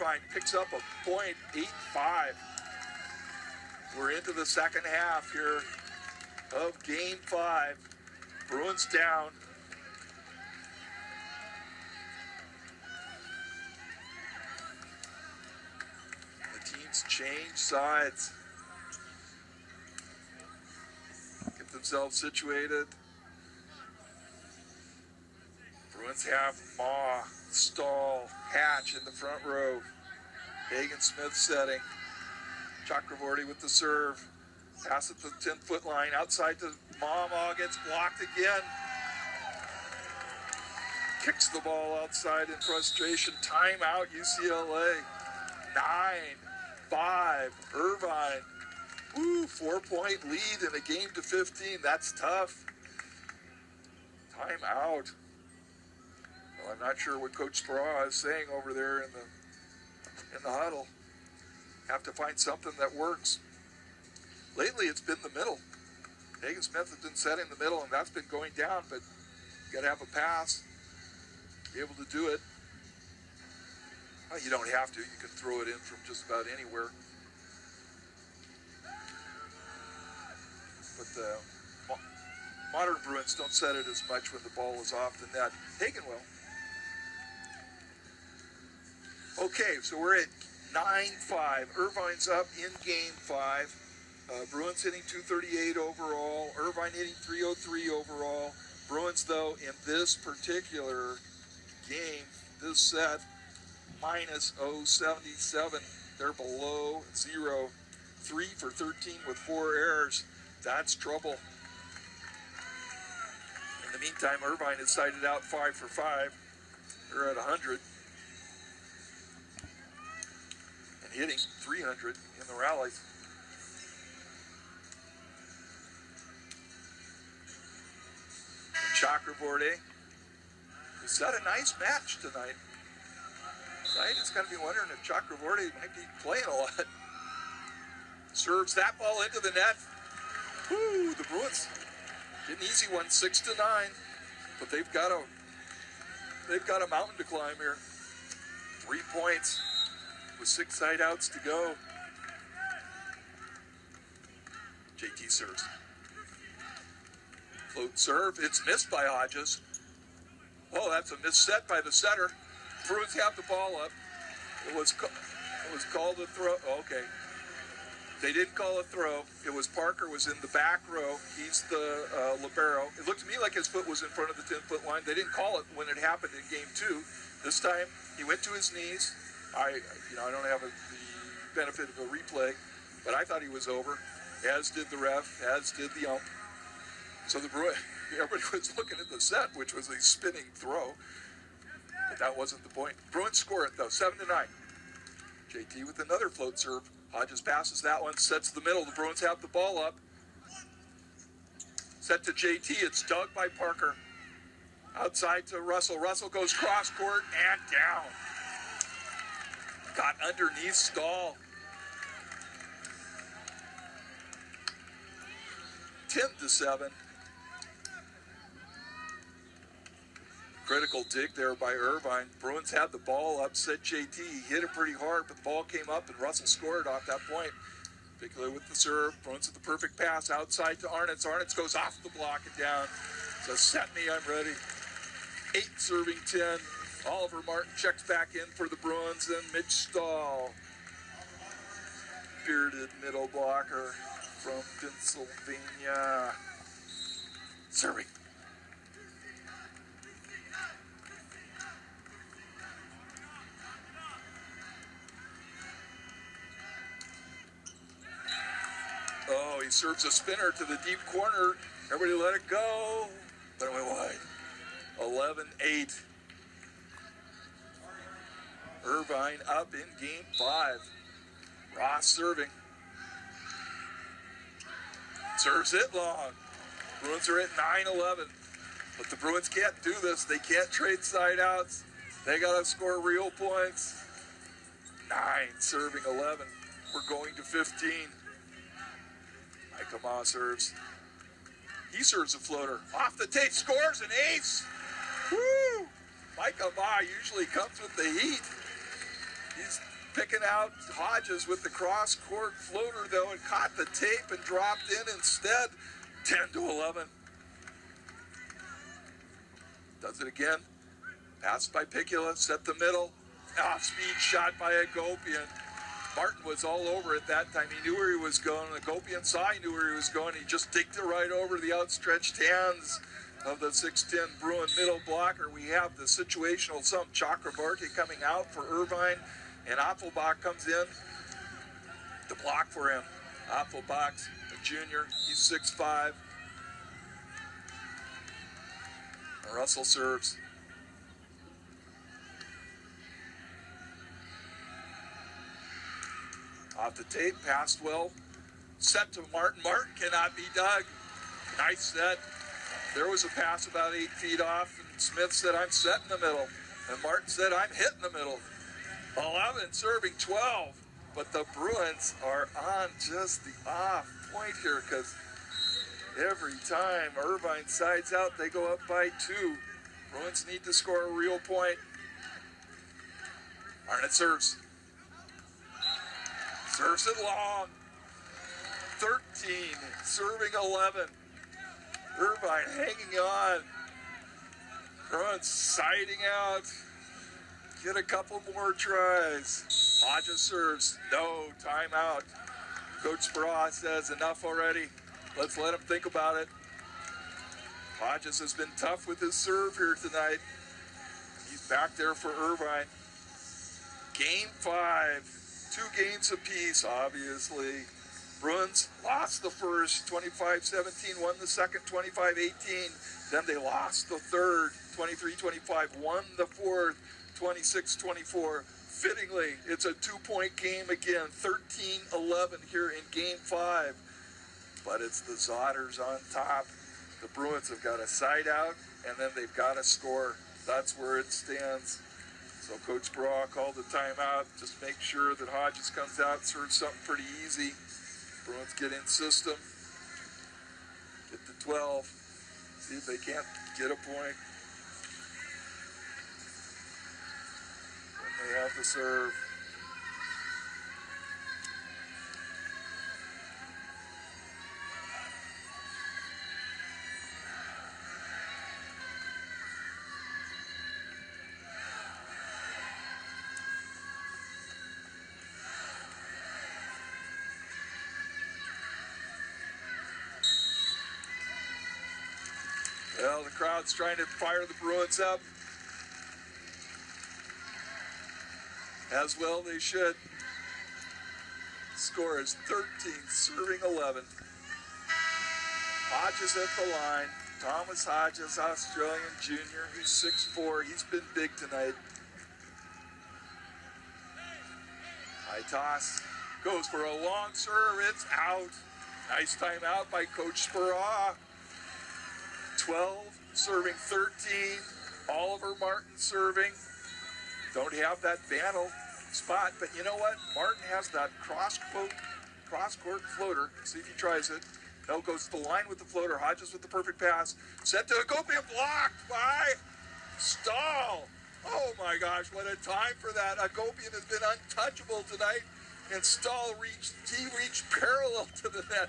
Irvine picks up a point, 8-5. We're into the second half here of Game 5. Bruins down. The teams change sides. Get themselves situated. Bruins have Ma, Stahl, Hatch in the front row. Hagen Smith setting. Chakravorty with the serve. Pass at the 10-foot line. Outside to Ma. Ma gets blocked again. Kicks the ball outside in frustration. Timeout UCLA. 9-5 Irvine. Woo, 4-point lead in a game to 15. That's tough. Timeout. Well, I'm not sure what Coach Sparrow is saying over there in the huddle. Have to find something that works. Lately, it's been the middle. Hagen Smith has been set in the middle, and that's been going down, but you got to have a pass, be able to do it. Well, you don't have to. You can throw it in from just about anywhere. But the modern Bruins don't set it as much when the ball is off the net. Hagen will. Okay, so we're at 9-5. Irvine's up in Game 5. Bruins hitting 238 overall. Irvine hitting 303 overall. Bruins, though, in this particular game, this set, minus 077. They're below 0. 3 for 13 with 4 errors. That's trouble. In the meantime, Irvine has sided out 5 for 5. They're at 100. And hitting 300 in the rallies. Chakravorty has had a nice match tonight. I just got to be wondering if Chakravorty might be playing a lot. Serves that ball into the net. Woo, the Bruins get an easy one, 6-9. But they've got a mountain to climb here. 3 points with 6 side outs to go. JT serves. Float serve. It's missed by Hodges. Oh, that's a missed set by the setter. Bruins have the ball up. It was called a throw. Oh, okay. They didn't call a throw. It was Parker was in the back row. He's the libero. It looked to me like his foot was in front of the 10-foot line. They didn't call it when it happened in Game 2. This time, he went to his knees. I don't have the benefit of a replay, but I thought he was over, as did the ref, as did the ump. So everybody was looking at the set, which was a spinning throw, but that wasn't the point. Bruins score it, though, 7-9. JT with another float serve. Hodges passes that one, sets the middle. The Bruins have the ball up. Set to JT. It's dug by Parker. Outside to Russell. Russell goes cross court and down. Got underneath Stahl. 10-7. Critical dig there by Irvine. Bruins had the ball up, set JT. He hit it pretty hard, but the ball came up, and Russell scored off that point, particularly with the serve. Bruins with the perfect pass outside to Arnitz. Arnitz goes off the block and down. So set me, I'm ready. 8 serving 10. Oliver Martin checks back in for the Bruins, and Mitch Stahl, bearded middle blocker from Pennsylvania, serving. Oh, he serves a spinner to the deep corner. Everybody let it go. But it went wide. 11-8. Irvine up in Game 5. Ross serving. Serves it long. Bruins are at 9-11. But the Bruins can't do this. They can't trade side outs. They got to score real points. 9 serving 11. We're going to 15. Micah Ma serves. He serves a floater. Off the tape, scores an ace. Woo! Micah Ma usually comes with the heat. picking out Hodges with the cross-court floater, though, and caught the tape and dropped in instead. 10-11. Does it again. Passed by Picula, set the middle. Off-speed shot by Agopian. Martin was all over it that time. He knew where he was going. Agopian saw he knew where he was going. He just digged it right over the outstretched hands of the 6'10" Bruin middle blocker. We have the situational some Chakraborty coming out for Irvine, and Apfelbach comes in to block for him. Apfelbach, a junior, he's 6'5". Russell serves. Off the tape, passed well. Set to Martin. Martin cannot be dug. Nice set. There was a pass about 8 feet off, and Smith said, I'm set in the middle. And Martin said, I'm hitting the middle. 11 serving 12. But the Bruins are on just the off point here, because every time Irvine sides out, they go up by 2. Bruins need to score a real point. Arnett serves. Serves it long. 13, serving 11. Irvine hanging on. Bruins siding out. Get a couple more tries. Hodges serves. No, timeout. Coach Sparrow says enough already. Let's let him think about it. Hodges has been tough with his serve here tonight. He's back there for Irvine. Game 5. 2 games apiece, obviously. Bruins lost the first, 25-17, won the second, 25-18. Then they lost the third, 23-25, won the fourth, 26-24. Fittingly, it's a 2-point game again, 13-11 here in Game 5. But it's the Zotters on top. The Bruins have got a side out, and then they've got to score. That's where it stands. So Coach Braw called the timeout. Just make sure that Hodges comes out, serves something pretty easy. Bruins get in system. Get to 12. See if they can't get a point. When they have the serve. Well, the crowd's trying to fire the Bruins up. As well they should. Score is 13, serving 11. Hodges at the line. Thomas Hodges, Australian junior. He's 6'4". He's been big tonight. High toss. Goes for a long serve. It's out. Nice timeout by Coach Sparrow. 12, serving 13. Oliver Martin serving. Don't have that Vandal spot, but you know what? Martin has that cross-court floater. See if he tries it. No, goes to the line with the floater. Hodges with the perfect pass. Set to Agopian, blocked by Stahl. Oh my gosh, what a time for that. Agopian has been untouchable tonight, and Stahl reached parallel to the net.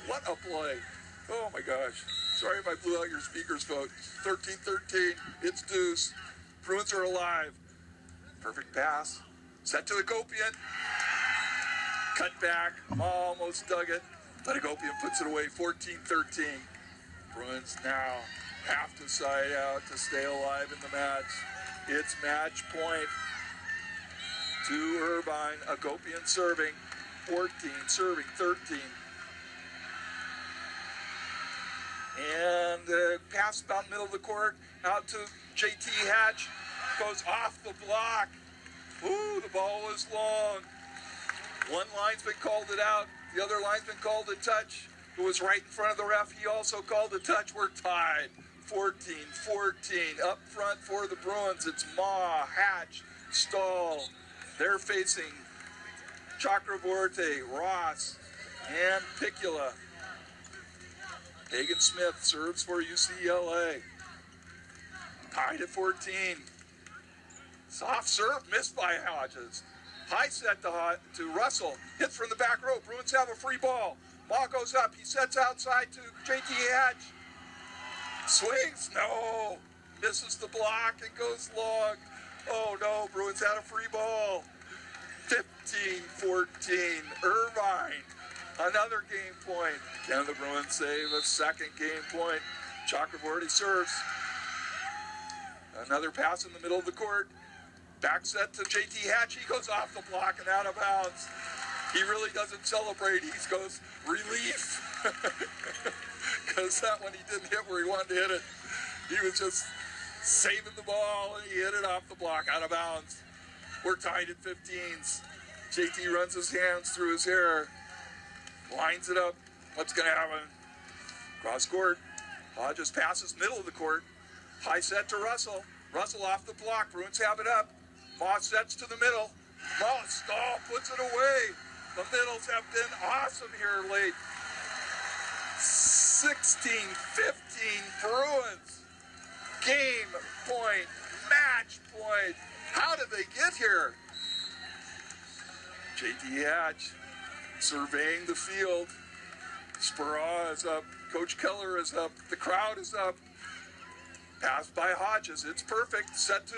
What a play. Oh my gosh. Sorry if I blew out your speakers, folks. 13-13. It's deuce. Bruins are alive. Perfect pass. Set to Agopian. Cut back. Almost dug it. But Agopian puts it away. 14-13. Bruins now have to side out to stay alive in the match. It's match point to Irvine. Agopian serving. 14, serving 13. And pass about middle of the court, out to JT Hatch, goes off the block. Ooh, the ball was long. One linesman called it out, the other linesman called a touch. It was right in front of the ref. He also called a touch. We're tied. 14-14. Up front for the Bruins, it's Ma, Hatch, Stahl. They're facing Chakraborty, Ross, and Picula. Hagen Smith serves for UCLA. Tied at 14. Soft serve missed by Hodges. High set to Russell. Hits from the back row. Bruins have a free ball. Ball goes up. He sets outside to JT Hatch. Swings. No. Misses the block and goes long. Oh, no. Bruins had a free ball. 15-14. Irvine. Another game point. Can the Bruins save a second game point? Chakraborty serves. Another pass in the middle of the court. Back set to JT Hatch. He goes off the block and out of bounds. He really doesn't celebrate. He goes, relief. Because that one he didn't hit where he wanted to hit it. He was just saving the ball and he hit it off the block, out of bounds. We're tied at 15s. JT runs his hands through his hair. Lines it up. What's going to happen? Cross court. Hodges passes middle of the court. High set to Russell. Russell off the block. Bruins have it up. Moss sets to the middle. Moss, puts it away. The middles have been awesome here late. 16-15 Bruins. Game point. Match point. How did they get here? JT Hatch surveying the field. Speraw is up. Coach Keller is up. The crowd is up. Pass by Hodges. It's perfect. Set to...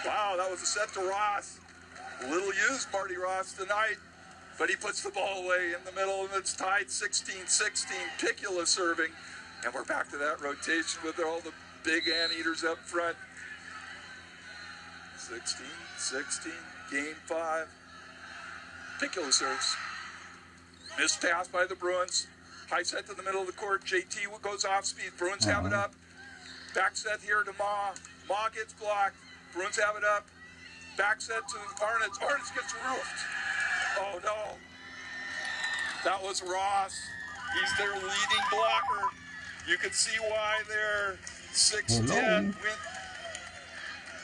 wow, that was a set to Ross. A little used Marty Ross tonight, but he puts the ball away in the middle, and it's tied 16-16. Picula serving. And we're back to that rotation with all the big anteaters up front. 16-16. Game 5. Picula serves. Missed pass by the Bruins. High set to the middle of the court. JT goes off speed. Bruins have it up. Back set here to Ma. Ma gets blocked. Bruins have it up. Back set to Arnitz. Arnitz gets roofed. Oh, no. That was Ross. He's their leading blocker. You can see why they're 6-10.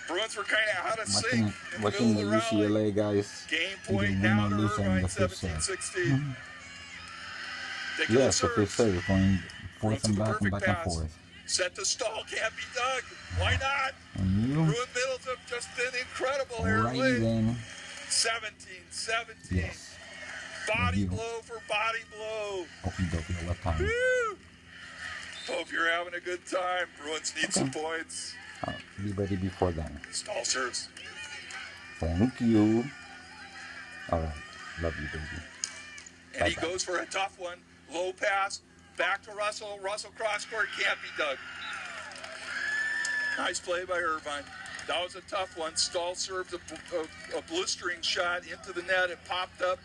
Bruins were kind of out of sync in the middle of the UCLA guys. Game point now to Irvine, 17-16. Yeah, so fifth serve, going forth and back and forth. Set to Stahl, can't be dug. Why not? Bruin middles have just been incredible here. Right then. 17-17. Yes. Body blow for body blow. Okie dokie, left time. Woo! Hope you're having a good time. Bruins need some points. I'll be ready before then. Stahl serves. Thank you. Alright. Love you, baby. And he goes for a tough one. Low pass. Back to Russell. Russell cross court. Can't be dug. Nice play by Irvine. That was a tough one. Stahl served a blistering shot into the net. It popped up.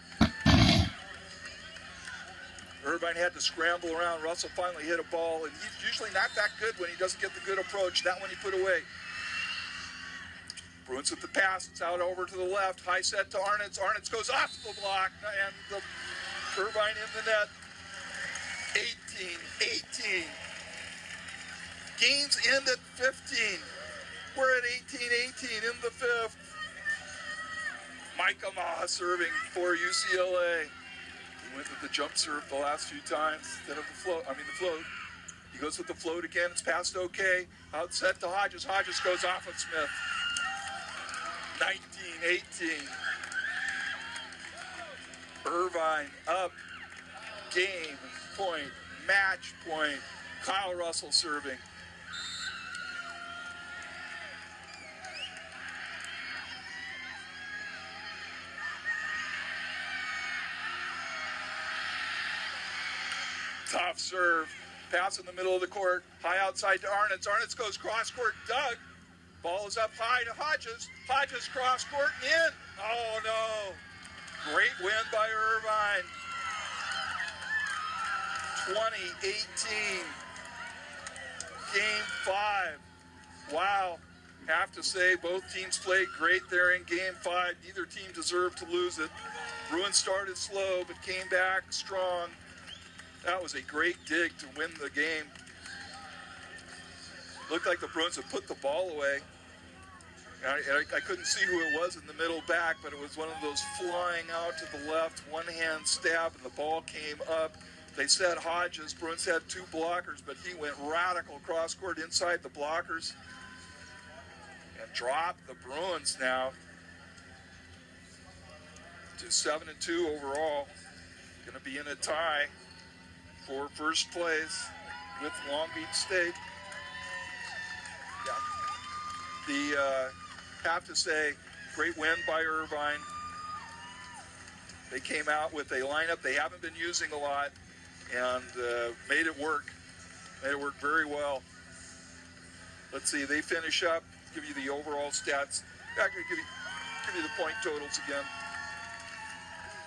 Irvine had to scramble around. Russell finally hit a ball, and he's usually not that good when he doesn't get the good approach. That one he put away. Bruins with the pass. It's out over to the left. High set to Arnitz. Arnitz goes off the block, and the Irvine in the net. 18-18. Games end at 15. We're at 18-18 in the fifth. Micah Ma serving for UCLA. He went with the jump serve the last few times instead of the float. The float. He goes with the float again. It's passed okay. Out set to Hodges. Hodges goes off of Smith. 19-18. Irvine up. Game point. Match point. Kyle Russell serving. Tough serve. Pass in the middle of the court. High outside to Arnitz. Arnitz goes cross court. Dug. Ball is up high to Hodges. Hodges cross court and in. Oh no. Great win by Irvine. 20-18. Game 5. Wow. Have to say both teams played great there in Game 5. Neither team deserved to lose it. Bruins started slow but came back strong. That was a great dig to win the game. Looked like the Bruins had put the ball away. I couldn't see who it was in the middle back, but it was one of those flying out to the left, one-hand stab, and the ball came up. They said Hodges. Bruins had 2 blockers, but he went radical cross-court inside the blockers and dropped the Bruins now. to 7-2 overall. Going to be in a tie for first place with Long Beach State. Yeah. Have to say, great win by Irvine. They came out with a lineup they haven't been using a lot and made it work. Made it work very well. Let's see, they finish up, give you the overall stats. Actually, give you the point totals again.